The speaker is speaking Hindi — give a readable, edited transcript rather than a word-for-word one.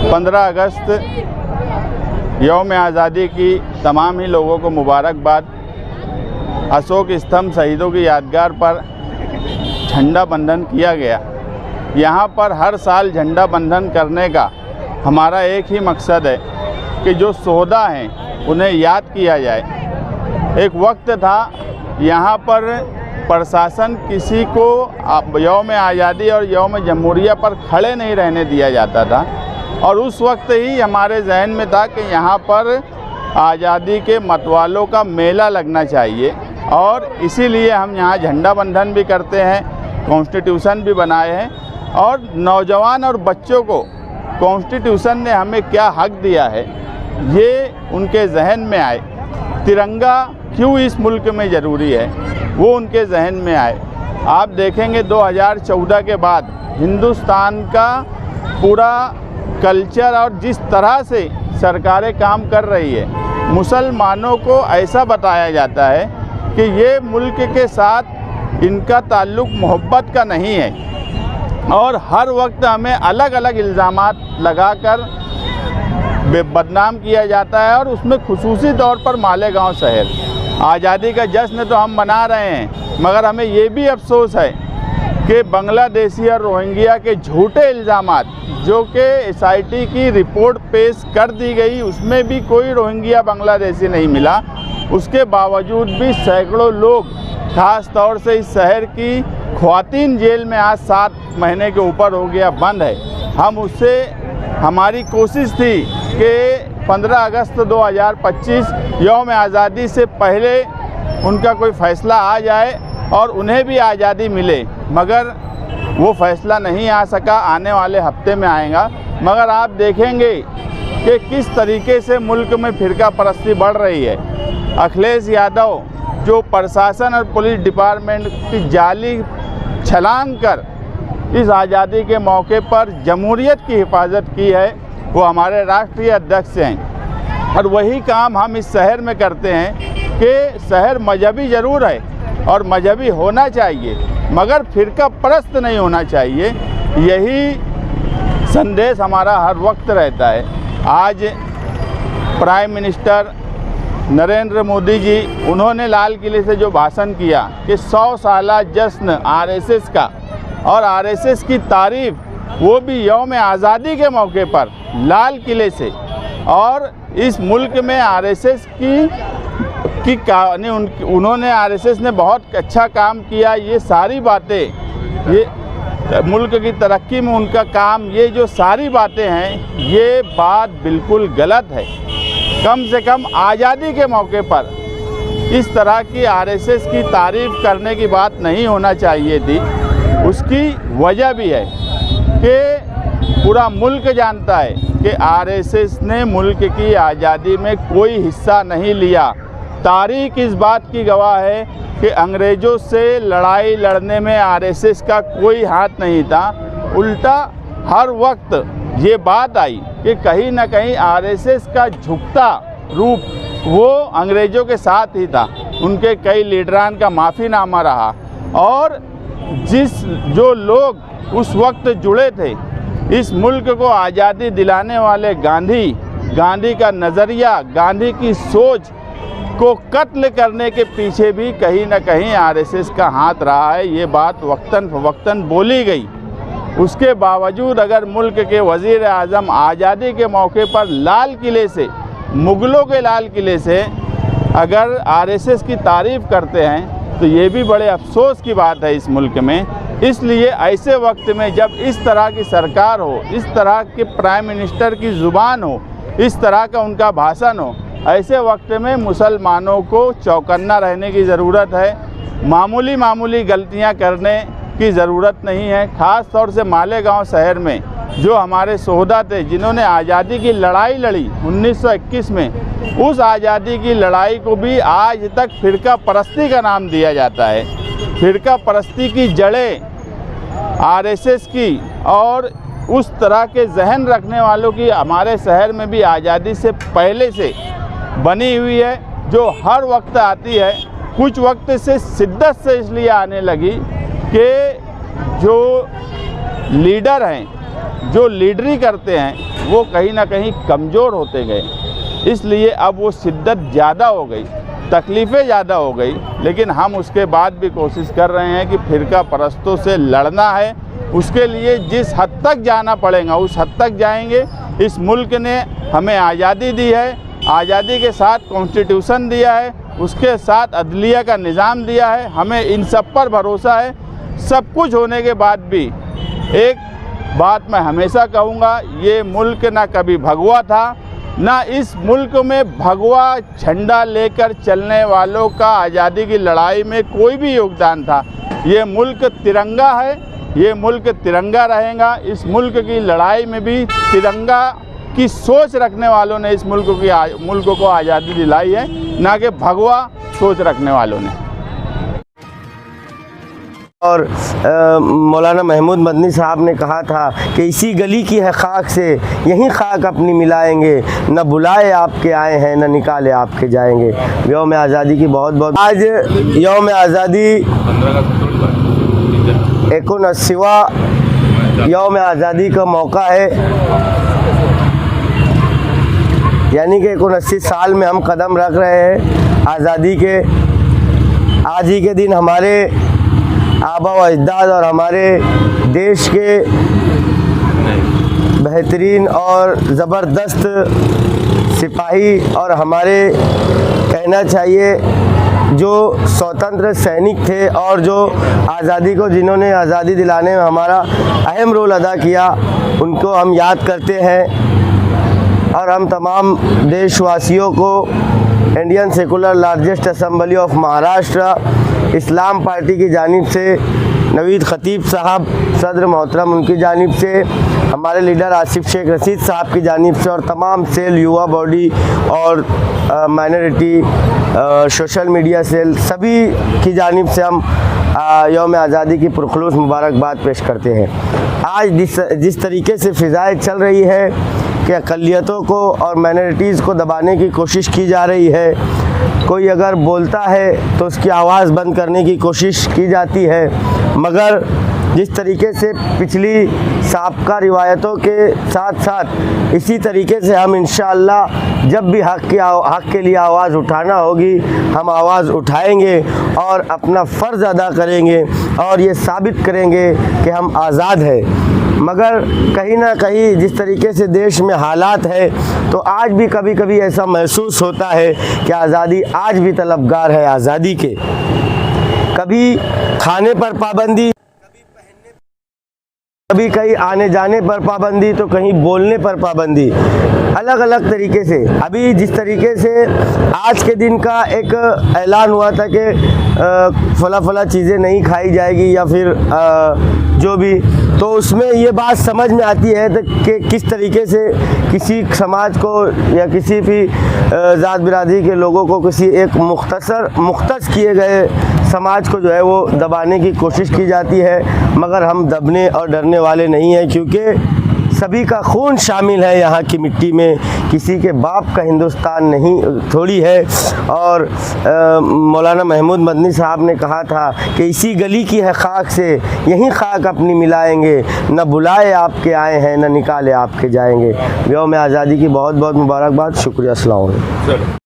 15 अगस्त यौम आज़ादी की तमाम ही लोगों को मुबारकबाद। अशोक स्तंभ शहीदों की यादगार पर झंडा बंधन किया गया। यहाँ पर हर साल झंडा बंधन करने का हमारा एक ही मकसद है कि जो शोहदा हैं उन्हें याद किया जाए। एक वक्त था यहाँ पर प्रशासन किसी को यौम आज़ादी और यौम जमहूरिया पर खड़े नहीं रहने दिया जाता था, और उस वक्त ही हमारे जहन में था कि यहाँ पर आज़ादी के मतवालों का मेला लगना चाहिए, और इसीलिए हम यहाँ झंडा बंधन भी करते हैं, कॉन्स्टिट्यूशन भी बनाए हैं, और नौजवान और बच्चों को कॉन्स्टिट्यूशन ने हमें क्या हक दिया है ये उनके जहन में आए। तिरंगा क्यों इस मुल्क में ज़रूरी है वो उनके जहन में आए। आप देखेंगे 2014 के बाद हिंदुस्तान का पूरा कल्चर और जिस तरह से सरकारें काम कर रही है, मुसलमानों को ऐसा बताया जाता है कि ये मुल्क के साथ इनका ताल्लुक़ मोहब्बत का नहीं है, और हर वक्त हमें अलग अलग इल्ज़ामात लगाकर बदनाम किया जाता है। और उसमें खुसूसी तौर पर मालेगांव शहर, आज़ादी का जश्न तो हम मना रहे हैं, मगर हमें ये भी अफसोस है कि बांग्लादेशी और रोहिंग्या के झूठे इल्ज़ामात जो कि SIT की रिपोर्ट पेश कर दी गई, उसमें भी कोई रोहिंग्या बांग्लादेशी नहीं मिला। उसके बावजूद भी सैकड़ों लोग, ख़ास तौर से इस शहर की ख़वातीन जेल में आज 7 महीने के ऊपर हो गया बंद है। हम उससे हमारी कोशिश थी कि 15 अगस्त 2025 यौम आज़ादी से पहले उनका कोई फ़ैसला आ जाए और उन्हें भी आज़ादी मिले, मगर वो फ़ैसला नहीं आ सका। आने वाले हफ्ते में आएगा। मगर आप देखेंगे कि किस तरीके से मुल्क में फ़िरका परस्ती बढ़ रही है। अखिलेश यादव जो प्रशासन और पुलिस डिपार्टमेंट की जाली छलांग कर इस आज़ादी के मौके पर जमहूरियत की हिफाजत की है, वो हमारे राष्ट्रीय अध्यक्ष हैं। और वही काम हम इस शहर में करते हैं कि शहर मजहबी ज़रूर है और मजहबी होना चाहिए, मगर फ़िरका परस्त नहीं होना चाहिए। यही संदेश हमारा हर वक्त रहता है। आज प्राइम मिनिस्टर नरेंद्र मोदी जी, उन्होंने लाल किले से जो भाषण किया कि 100 साला जश्न RSS का, और RSS की तारीफ़ वो भी यौम आज़ादी के मौके पर लाल किले से, और इस मुल्क में RSS उन्होंने RSS ने बहुत अच्छा काम किया। ये सारी बातें, ये मुल्क की तरक्की में उनका काम, ये जो सारी बातें हैं, ये बात बिल्कुल गलत है। कम से कम आज़ादी के मौके पर इस तरह की RSS की तारीफ़ करने की बात नहीं होना चाहिए थी। उसकी वजह भी है कि पूरा मुल्क जानता है कि RSS ने मुल्क की आज़ादी में कोई हिस्सा नहीं लिया। तारीख़ इस बात की गवाह है कि अंग्रेज़ों से लड़ाई लड़ने में RSS का कोई हाथ नहीं था। उल्टा हर वक्त ये बात आई कि कहीं ना कहीं RSS का झुकता रूप वो अंग्रेज़ों के साथ ही था। उनके कई लीडरान का माफ़ीनामा रहा, और जो लोग उस वक्त जुड़े थे इस मुल्क को आज़ादी दिलाने वाले, गांधी का नज़रिया, गांधी की सोच को कत्ल करने के पीछे भी कहीं ना कहीं RSS का हाथ रहा है। ये बात वक्तन फ़वक्तन बोली गई। उसके बावजूद अगर मुल्क के वज़ीर आज़म आज़ादी के मौके पर लाल किले से, मुग़लों के लाल किले से अगर RSS की तारीफ़ करते हैं, तो ये भी बड़े अफसोस की बात है इस मुल्क में। इसलिए ऐसे वक्त में जब इस तरह की सरकार हो, इस तरह के प्राइम मिनिस्टर की ज़ुबान हो, इस तरह का उनका भाषण हो, ऐसे वक्त में मुसलमानों को चौकन्ना रहने की ज़रूरत है। मामूली गलतियां करने की ज़रूरत नहीं है। ख़ास तौर से मालेगांव शहर में जो हमारे शोहदा थे, जिन्होंने आज़ादी की लड़ाई लड़ी 1921 में, उस आज़ादी की लड़ाई को भी आज तक फ़िरका परस्ती का नाम दिया जाता है। फ़िरका परस्ती की जड़ें RSS की और उस तरह के जहन रखने वालों की हमारे शहर में भी आज़ादी से पहले से बनी हुई है, जो हर वक्त आती है। कुछ वक्त से शिद्दत से इसलिए आने लगी कि जो लीडर हैं, जो लीडरी करते हैं, वो कहीं ना कहीं कमज़ोर होते गए, इसलिए अब वो शिद्दत ज़्यादा हो गई, तकलीफ़ें ज़्यादा हो गई। लेकिन हम उसके बाद भी कोशिश कर रहे हैं कि फ़िरका परस्तों से लड़ना है, उसके लिए जिस हद तक जाना पड़ेगा उस हद तक जाएंगे। इस मुल्क ने हमें आज़ादी दी है, आज़ादी के साथ कॉन्स्टिट्यूशन दिया है, उसके साथ अदलिया का निज़ाम दिया है, हमें इन सब पर भरोसा है। सब कुछ होने के बाद भी एक बात मैं हमेशा कहूँगा, ये मुल्क ना कभी भगवा था, ना इस मुल्क में भगवा झंडा लेकर चलने वालों का आज़ादी की लड़ाई में कोई भी योगदान था। ये मुल्क तिरंगा है, ये मुल्क तिरंगा रहेगा। इस मुल्क की लड़ाई में भी तिरंगा की सोच रखने वालों ने इस मुल्क को आज़ादी दिलाई है, ना कि भगवा सोच रखने वालों ने। और मौलाना महमूद मदनी साहब ने कहा था कि इसी गली की है खाक से यहीं खाक अपनी मिलाएंगे, न बुलाए आपके आए हैं न निकाले आपके जाएंगे। यौम आज़ादी की बहुत बहुत आज यौम आज़ादी 79वां यौम आज़ादी का मौका है, यानी कि 79 साल में हम कदम रख रहे हैं आज़ादी के। आज ही के दिन हमारे आबा व अजदाद और हमारे देश के बेहतरीन और ज़बरदस्त सिपाही और हमारे कहना चाहिए जो स्वतंत्र सैनिक थे और जो आज़ादी को जिन्होंने आज़ादी दिलाने में हमारा अहम रोल अदा किया, उनको हम याद करते हैं। और हम तमाम देशवासियों को Indian secular largest assembly of Maharashtra Islam party की जानिब से, नवीद ख़तीब साहब सदर मोहतरम उनकी जानिब से, हमारे लीडर आसिफ शेख रशीद साहब की जानिब से और तमाम सेल, युवा बॉडी और माइनॉरिटी सोशल मीडिया सेल, सभी की जानिब से हम यौम आज़ादी की पुरखुलूस मुबारकबाद पेश करते हैं। आज जिस तरीके से फ़िज़ाएँ चल रही है कि अक़लियतों को और माइनॉरिटीज़ को दबाने की कोशिश की जा रही है, कोई अगर बोलता है तो उसकी आवाज़ बंद करने की कोशिश की जाती है, मगर जिस तरीके से पिछली साबका रिवायतों के साथ साथ इसी तरीके से हम इंशाअल्लाह जब भी हक़ के लिए आवाज़ उठाना होगी हम आवाज़ उठाएंगे और अपना फ़र्ज़ अदा करेंगे और ये साबित करेंगे कि हम आज़ाद हैं। मगर कहीं ना कहीं जिस तरीके से देश में हालात है तो आज भी कभी कभी ऐसा महसूस होता है कि आज़ादी आज भी तलबगार है आज़ादी के। कभी खाने पर पाबंदी, कभी कहीं आने जाने पर पाबंदी, तो कहीं बोलने पर पाबंदी, अलग अलग तरीके से। अभी जिस तरीके से आज के दिन का एक ऐलान हुआ था कि फला चीज़ें नहीं खाई जाएगी या फिर जो भी, तो उसमें ये बात समझ में आती है कि किस तरीके से किसी समाज को या किसी भी ज़ात बिरादरी के लोगों को किसी एक मुख्तस किए गए समाज को जो है वो दबाने की कोशिश की जाती है। मगर हम दबने और डरने वाले नहीं हैं, क्योंकि सभी का खून शामिल है यहाँ की मिट्टी में, किसी के बाप का हिंदुस्तान नहीं थोड़ी है। और मौलाना महमूद मदनी साहब ने कहा था कि इसी गली की है खाक से यहीं खाक अपनी मिलाएंगे, न बुलाए आपके आए हैं न निकाले आपके जाएंगे। यौम आज़ादी की बहुत बहुत मुबारकबाद। शुक्रिया। अस्सलाम वालेकुम।